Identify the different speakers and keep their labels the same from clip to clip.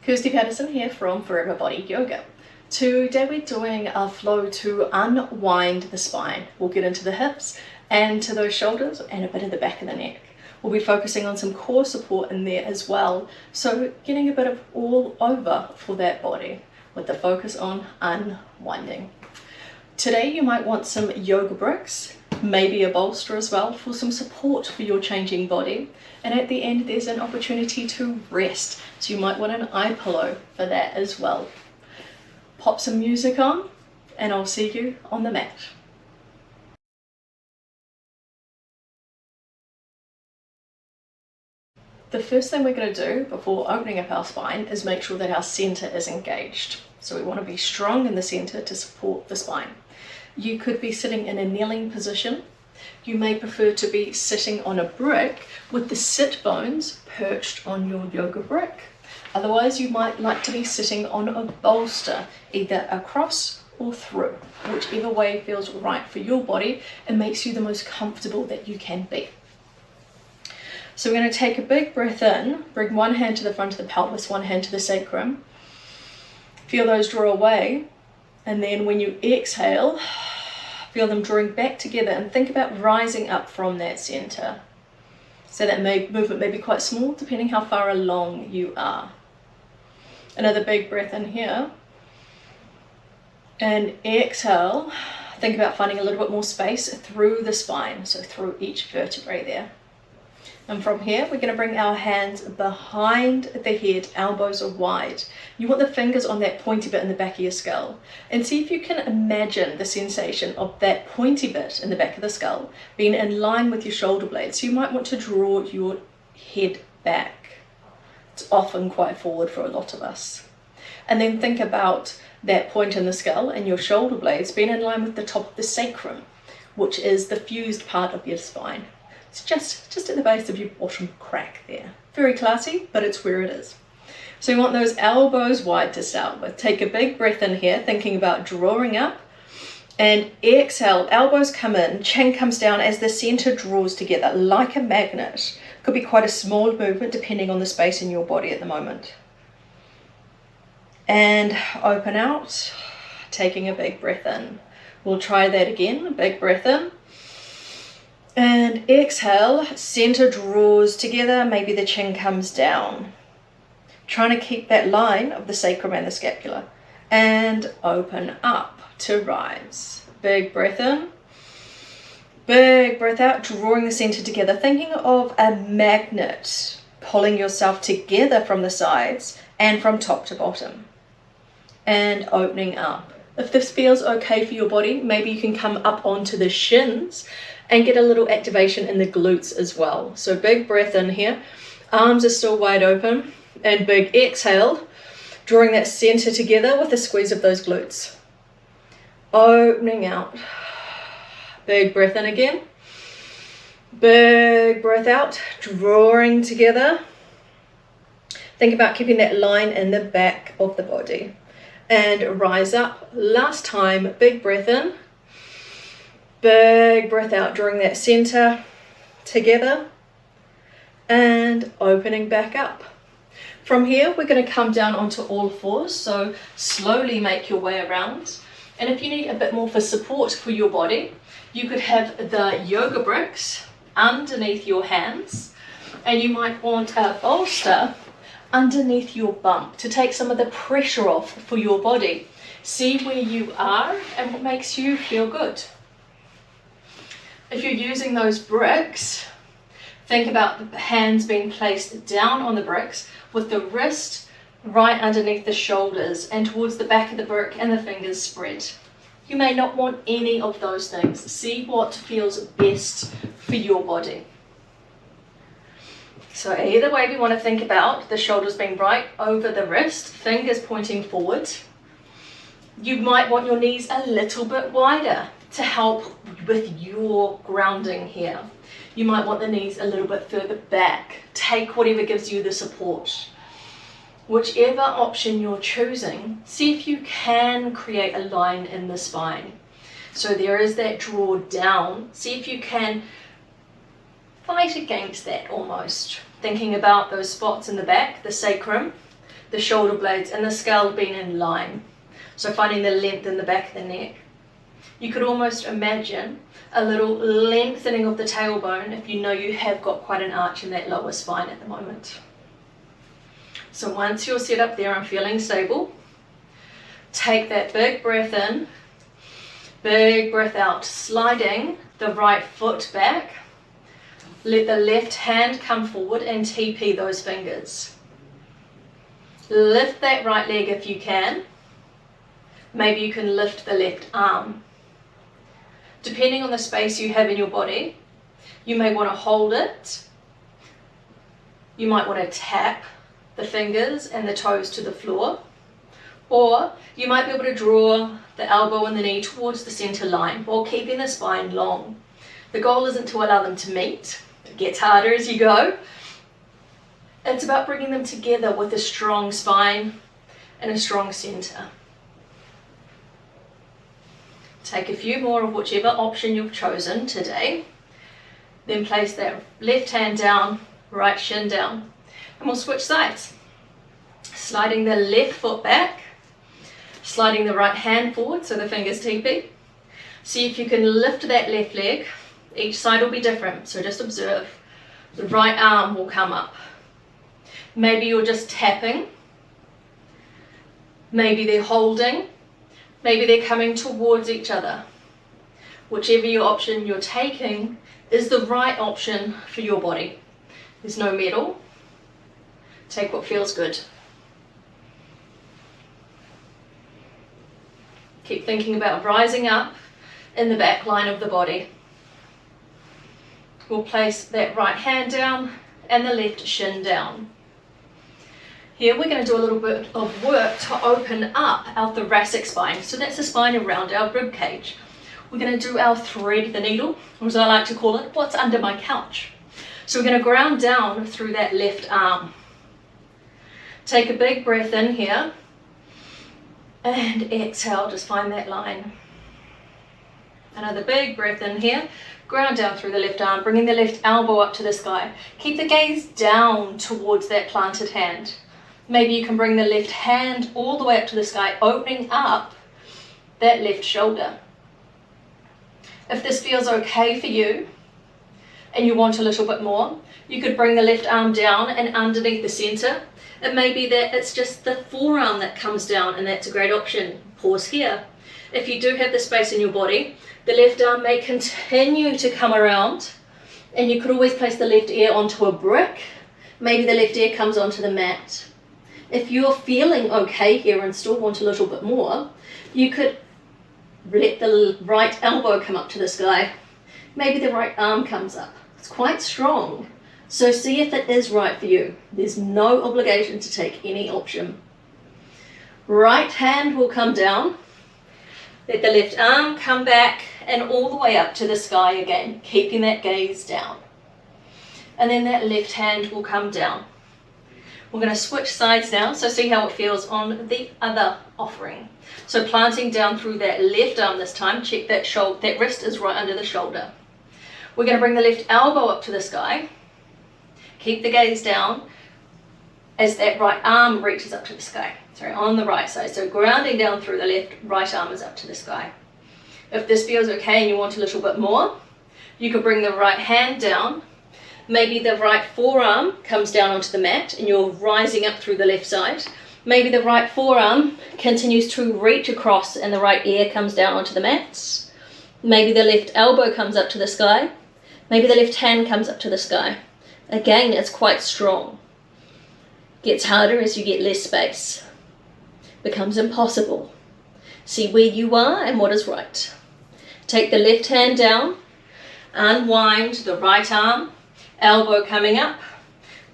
Speaker 1: Kirsti Patterson here from Forever Body Yoga. Today we're doing a flow to unwind the spine. We'll get into the hips and to those shoulders and a bit of the back of the neck. We'll be focusing on some core support in there as well. So getting a bit of all over for that body with the focus on unwinding. Today you might want some yoga bricks, maybe a bolster as well for some support for your changing body. And at the end there's an opportunity to rest, so you might want an eye pillow for that as well. Pop some music on and I'll see you on the mat. The first thing we're going to do before opening up our spine is make sure that our center is engaged. So we want to be strong in the center to support the spine. You could be sitting in a kneeling position. You may prefer to be sitting on a brick with the sit bones perched on your yoga brick. Otherwise, you might like to be sitting on a bolster, either across or through, whichever way feels right for your body and makes you the most comfortable that you can be. So we're going to take a big breath in, bring one hand to the front of the pelvis, one hand to the sacrum. Feel those draw away, and then when you exhale, feel them drawing back together and think about rising up from that center. So that movement may be quite small depending how far along you are. Another big breath in here. And exhale, think about finding a little bit more space through the spine, so through each vertebrae there. And from here, we're going to bring our hands behind the head, elbows are wide. You want the fingers on that pointy bit in the back of your skull. And see if you can imagine the sensation of that pointy bit in the back of the skull being in line with your shoulder blades. So you might want to draw your head back. It's often quite forward for a lot of us. And then think about that point in the skull and your shoulder blades being in line with the top of the sacrum, which is the fused part of your spine. It's just at the base of your bottom crack there. Very classy, but it's where it is. So you want those elbows wide to start with. Take a big breath in here, thinking about drawing up. And exhale, elbows come in, chin comes down as the center draws together like a magnet. Could be quite a small movement depending on the space in your body at the moment. And open out, taking a big breath in. We'll try that again, a big breath in. And exhale, center draws together, maybe the chin comes down. Trying to keep that line of the sacrum and the scapula. And open up to rise. Big breath in. Big breath out, drawing the center together. Thinking of a magnet, pulling yourself together from the sides and from top to bottom. And opening up. If this feels okay for your body, maybe you can come up onto the shins and get a little activation in the glutes as well. So big breath in here, arms are still wide open, and big exhale, drawing that center together with a squeeze of those glutes. Opening out, big breath in again, big breath out, drawing together. Think about keeping that line in the back of the body. And rise up, last time, big breath in. Big breath out, drawing that center together and opening back up. From here, we're going to come down onto all fours, so slowly make your way around. And if you need a bit more for support for your body, you could have the yoga bricks underneath your hands, and you might want a bolster underneath your bump to take some of the pressure off for your body. See where you are and what makes you feel good. If you're using those bricks, think about the hands being placed down on the bricks with the wrist right underneath the shoulders and towards the back of the brick and the fingers spread. You may not want any of those things. See what feels best for your body. So either way, we want to think about the shoulders being right over the wrist, fingers pointing forward. You might want your knees a little bit wider to help with your grounding here. You might want the knees a little bit further back. Take whatever gives you the support. Whichever option you're choosing, see if you can create a line in the spine. So there is that draw down. See if you can fight against that almost. Thinking about those spots in the back, the sacrum, the shoulder blades and the skull being in line. So finding the length in the back of the neck. You could almost imagine a little lengthening of the tailbone if you know you have got quite an arch in that lower spine at the moment. So once you're set up there and feeling stable, take that big breath in, big breath out, sliding the right foot back. Let the left hand come forward and TP those fingers. Lift that right leg if you can. Maybe you can lift the left arm. Depending on the space you have in your body, you may want to hold it. You might want to tap the fingers and the toes to the floor. Or you might be able to draw the elbow and the knee towards the center line while keeping the spine long. The goal isn't to allow them to meet. It gets harder as you go. It's about bringing them together with a strong spine and a strong center. Take a few more of whichever option you've chosen today. Then place that left hand down, right shin down. And we'll switch sides. Sliding the left foot back. Sliding the right hand forward so the fingers TP. See if you can lift that left leg. Each side will be different, so just observe. The right arm will come up. Maybe you're just tapping. Maybe they're holding. Maybe they're coming towards each other. Whichever your option you're taking is the right option for your body. There's no middle. Take what feels good. Keep thinking about rising up in the back line of the body. We'll place that right hand down and the left shin down. Here we're going to do a little bit of work to open up our thoracic spine. So that's the spine around our rib cage. We're going to do our thread the needle, or as I like to call it, what's under my couch. So we're going to ground down through that left arm. Take a big breath in here and exhale, just find that line. Another big breath in here, ground down through the left arm, bringing the left elbow up to the sky. Keep the gaze down towards that planted hand. Maybe you can bring the left hand all the way up to the sky, opening up that left shoulder. If this feels okay for you and you want a little bit more, you could bring the left arm down and underneath the center. It may be that it's just the forearm that comes down, and that's a great option. Pause here. If you do have the space in your body, the left arm may continue to come around, and you could always place the left ear onto a brick. Maybe the left ear comes onto the mat. If you're feeling okay here and still want a little bit more, you could let the right elbow come up to the sky. Maybe the right arm comes up. It's quite strong. So see if it is right for you. There's no obligation to take any option. Right hand will come down. Let the left arm come back and all the way up to the sky again, keeping that gaze down. And then that left hand will come down. We're going to switch sides now, so see how it feels on the other offering. So planting down through that left arm this time, check that shoulder, that wrist is right under the shoulder. We're going to bring the left elbow up to the sky. Keep the gaze down as that right arm reaches up to the sky. Sorry, on the right side. So grounding down through the left, right arm is up to the sky. If this feels okay and you want a little bit more, you could bring the right hand down. Maybe the right forearm comes down onto the mat and you're rising up through the left side. Maybe the right forearm continues to reach across and the right ear comes down onto the mat. Maybe the left elbow comes up to the sky. Maybe the left hand comes up to the sky. Again, it's quite strong. Gets harder as you get less space. Becomes impossible. See where you are and what is right. Take the left hand down. Unwind the right arm. Elbow coming up,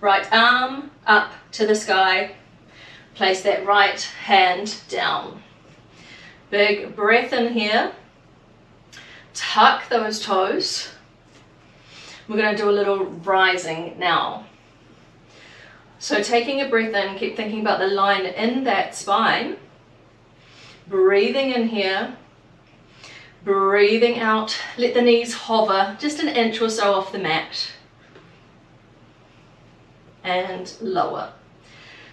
Speaker 1: right arm up to the sky. Place that right hand down. Big breath in here. Tuck those toes. We're going to do a little rising now. So taking a breath in, keep thinking about the line in that spine. Breathing in here. Breathing out. Let the knees hover just an inch or so off the mat. And lower.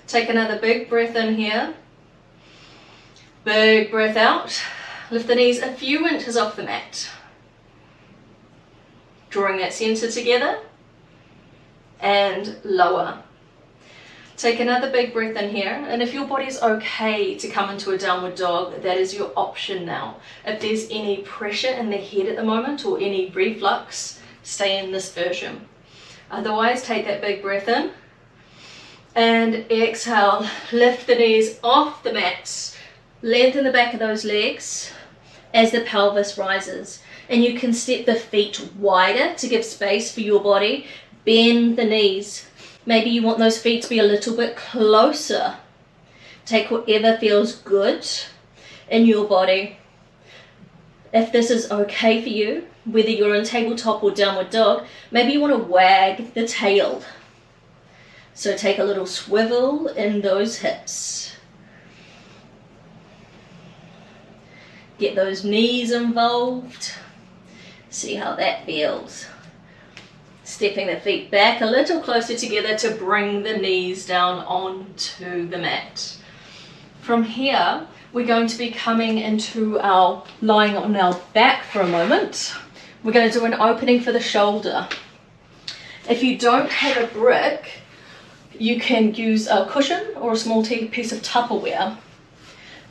Speaker 1: Take another big breath in here. Big breath out. Lift the knees a few inches off the mat. Drawing that center together. And lower. Take another big breath in here, and if your body's okay to come into a downward dog, that is your option now. If there's any pressure in the head at the moment or any reflux, stay in this version. Otherwise, take that big breath in and exhale. Lift the knees off the mat. Lengthen the back of those legs as the pelvis rises, and you can step the feet wider to give space for your body. Bend the knees. Maybe you want those feet to be a little bit closer. Take whatever feels good in your body. If this is okay for you, whether you're in tabletop or downward dog, maybe you want to wag the tail. So take a little swivel in those hips. Get those knees involved. See how that feels. Stepping the feet back a little closer together to bring the knees down onto the mat. From here, we're going to be coming into our lying on our back for a moment. We're going to do an opening for the shoulder. If you don't have a brick, you can use a cushion or a small piece of Tupperware.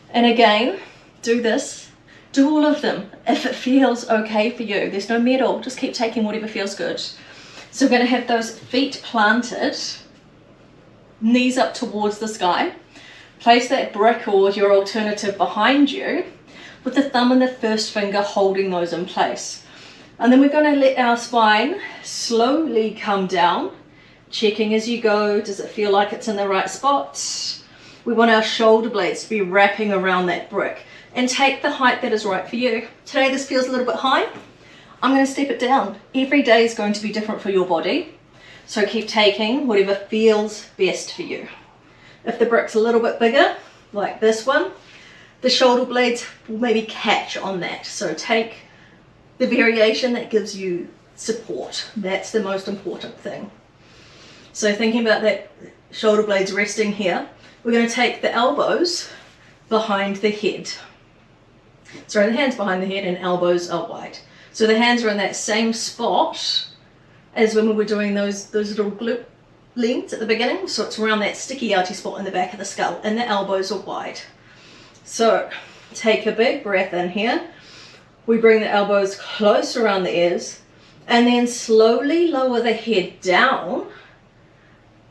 Speaker 1: And again, do this. Do all of them if it feels okay for you. There's no middle, just keep taking whatever feels good. So we're going to have those feet planted, knees up towards the sky. Place that brick or your alternative behind you with the thumb and the first finger holding those in place. And then we're going to let our spine slowly come down, checking as you go. Does it feel like it's in the right spot? We want our shoulder blades to be wrapping around that brick, and take the height that is right for you. Today this feels a little bit high. I'm going to step it down. Every day is going to be different for your body, so keep taking whatever feels best for you. If the brick's a little bit bigger, like this one, the shoulder blades will maybe catch on that. So take the variation that gives you support. That's the most important thing. So thinking about that shoulder blades resting here, we're going to take the elbows behind the head. Sorry, the hands behind the head and elbows are wide. So the hands are in that same spot as when we were doing those little glute leans at the beginning. So it's around that sticky outy spot in the back of the skull, and the elbows are wide. So take a big breath in here. We bring the elbows close around the ears, and then slowly lower the head down,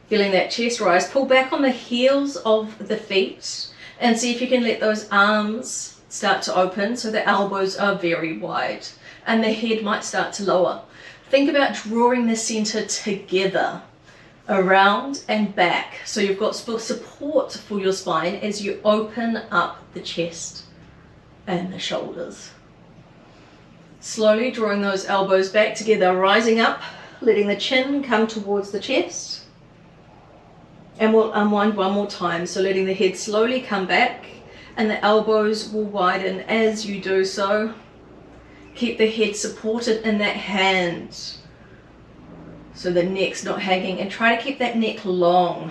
Speaker 1: feeling that chest rise. Pull back on the heels of the feet and see if you can let those arms start to open so the elbows are very wide and the head might start to lower. Think about drawing the center together, around and back, so you've got support for your spine as you open up the chest and the shoulders. Slowly drawing those elbows back together, rising up, letting the chin come towards the chest. And we'll unwind one more time, so letting the head slowly come back and the elbows will widen as you do so. Keep the head supported in that hand, so the neck's not hanging, and try to keep that neck long.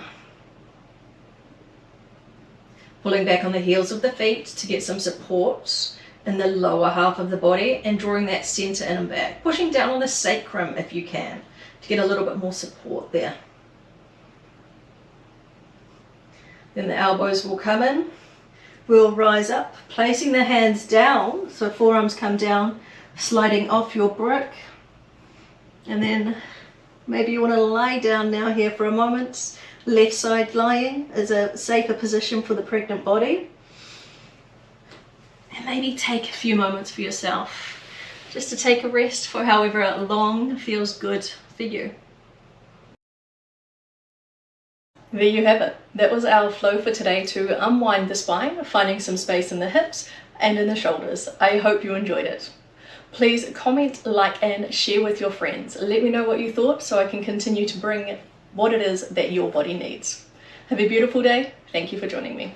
Speaker 1: Pulling back on the heels of the feet to get some support in the lower half of the body, and drawing that center in and back. Pushing down on the sacrum if you can to get a little bit more support there. Then the elbows will come in. We'll rise up, placing the hands down, so forearms come down, sliding off your brick. And then maybe you want to lie down now here for a moment. Left side lying is a safer position for the pregnant body. And maybe take a few moments for yourself, just to take a rest for however long feels good for you. There you have it. That was our flow for today to unwind the spine, finding some space in the hips and in the shoulders. I hope you enjoyed it. Please comment, like, and share with your friends. Let me know what you thought so I can continue to bring what it is that your body needs. Have a beautiful day. Thank you for joining me.